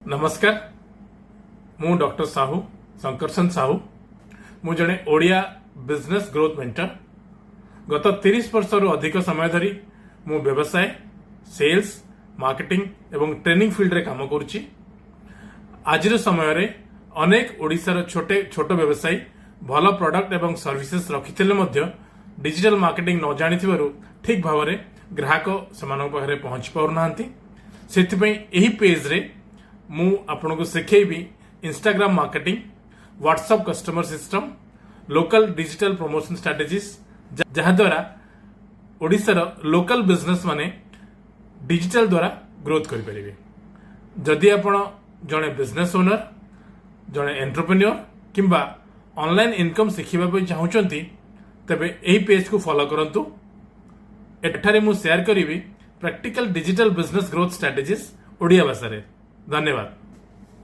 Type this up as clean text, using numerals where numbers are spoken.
नमस्कार मु डॉक्टर साहू शंकरसन साहू मु जड़े ओडिया बिजनेस ग्रोथ मेंटर गत 30 वर्ष रु अधिक समय धरी मु व्यवसाय सेल्स मार्केटिंग एवं ट्रेनिंग फील्ड रे काम करुच्ची। आज समय रे अनेक ओडिशार छोटे छोट व्यवसायी भल प्रोडक्ट एवं सर्विसेज रखिथिले मध्य डिजिटल मार्केटिंग न जानिथिबारु ठीक भाव में ग्राहक सेमानक पाखरे पहुंची पारुनाहांती। सेथिपई एही पेज रे मु आपनको सिखेबी Instagram marketing, WhatsApp customer system, local digital promotion strategies जहा द्वारा ओडिशार लोकल बिजनेस माने डिजिटल द्वारा ग्रोथ करि परिबे। जदि आपण जणे बिजनेस ओनर, जणे एंटरप्रेन्योर किंबा ऑनलाइन इनकम सिखिबा पई चाहुचंती तबे एही पेज को फॉलो करंतु। एठारे मु शेयर करिवि practical digital business growth strategies Odia भाषा रे। धन्यवाद।